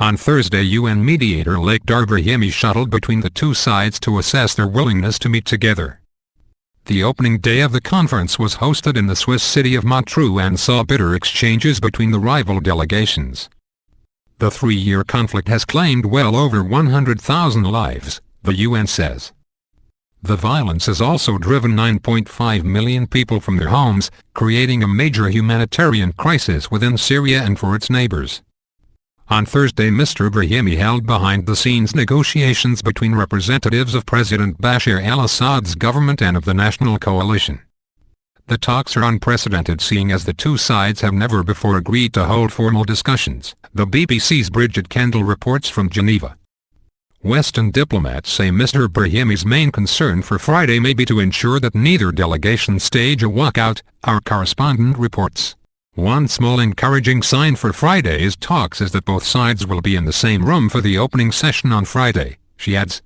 On Thursday, UN mediator Lakhdar Brahimi shuttled between the two sides to assess their willingness to meet together. The opening day of the conference was hosted in the Swiss city of Montreux and saw bitter exchanges between the rival delegations. The three-year conflict has claimed well over 100,000 lives, the UN says. The violence has also driven 9.5 million people from their homes, creating a major humanitarian crisis within Syria and for its neighbors. On Thursday, Mr. Brahimi held behind-the-scenes negotiations between representatives of President Bashar al-Assad's government and of the National Coalition. The talks are unprecedented, seeing as the two sides have never before agreed to hold formal discussions, the BBC's Bridget Kendall reports from Geneva. Western diplomats say Mr. Brahimi's main concern for Friday may be to ensure that neither delegation stage a walkout, our correspondent reports. One small encouraging sign for Friday's talks is that both sides will be in the same room for the opening session on Friday, she adds.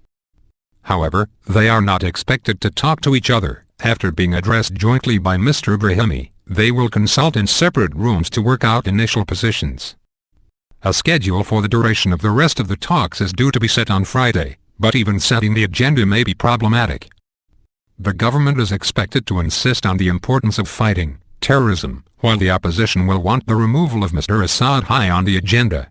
However, they are not expected to talk to each other. After being addressed jointly by Mr. Brahimi, they will consult in separate rooms to work out initial positions. A schedule for the duration of the rest of the talks is due to be set on Friday, but even setting the agenda may be problematic. The government is expected to insist on the importance of fighting terrorism, while the opposition will want the removal of Mr. Assad high on the agenda.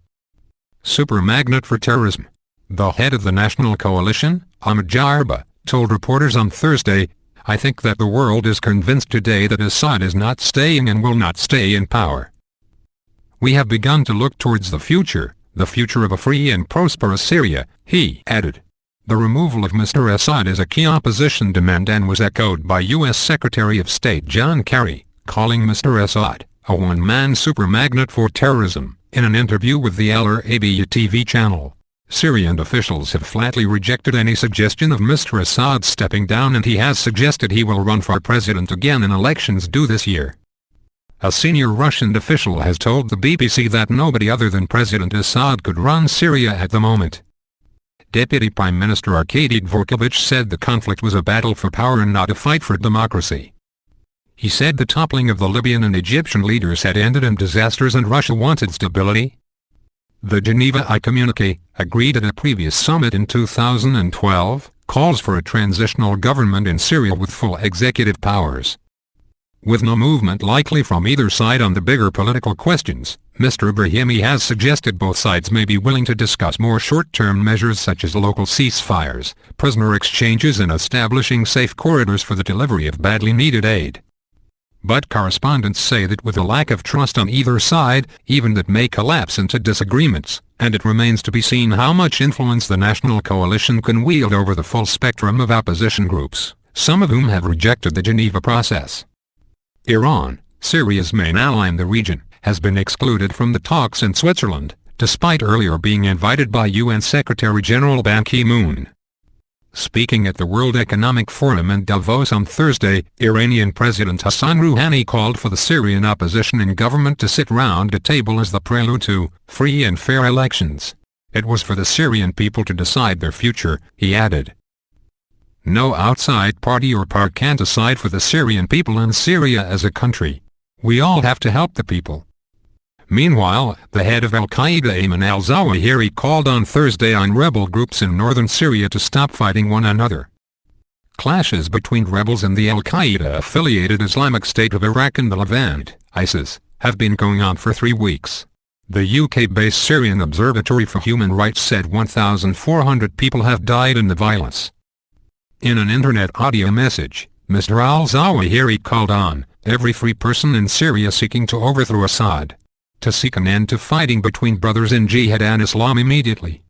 Super magnet for terrorism. The head of the National Coalition, Ahmed Jarba, told reporters on Thursday, "I think that the world is convinced today that Assad is not staying and will not stay in power. We have begun to look towards the future of a free and prosperous Syria," he added. The removal of Mr. Assad is a key opposition demand and was echoed by U.S. Secretary of State John Kerry, calling Mr. Assad a one-man super magnet for terrorism, in an interview with the Al Arabiya TV channel. Syrian officials have flatly rejected any suggestion of Mr. Assad stepping down, and he has suggested he will run for president again in elections due this year. A senior Russian official has told the BBC that nobody other than President Assad could run Syria at the moment. Deputy Prime Minister Arkady Dvorkovich said the conflict was a battle for power and not a fight for democracy. He said the toppling of the Libyan and Egyptian leaders had ended in disasters and Russia wanted stability. The Geneva I communique, agreed at a previous summit in 2012, calls for a transitional government in Syria with full executive powers. With no movement likely from either side on the bigger political questions, Mr. Brahimi has suggested both sides may be willing to discuss more short-term measures such as local ceasefires, prisoner exchanges and establishing safe corridors for the delivery of badly needed aid. But correspondents say that with a lack of trust on either side, even that may collapse into disagreements, and it remains to be seen how much influence the National Coalition can wield over the full spectrum of opposition groups, some of whom have rejected the Geneva process. Iran, Syria's main ally in the region, has been excluded from the talks in Switzerland, despite earlier being invited by UN Secretary-General Ban Ki-moon. Speaking at the World Economic Forum in Davos on Thursday, Iranian President Hassan Rouhani called for the Syrian opposition and government to sit round a table as the prelude to free and fair elections. It was for the Syrian people to decide their future, he added. No outside party or part can decide for the Syrian people and Syria as a country. We all have to help the people. Meanwhile, the head of al-Qaeda Ayman al-Zawahiri called on Thursday on rebel groups in northern Syria to stop fighting one another. Clashes between rebels and the al-Qaeda-affiliated Islamic State of Iraq and the Levant, ISIS, have been going on for 3 weeks. The UK-based Syrian Observatory for Human Rights said 1,400 people have died in the violence. In an internet audio message, Mr. al-Zawahiri called on every free person in Syria seeking to overthrow Assad to seek an end to fighting between brothers in Jihad and Islam immediately.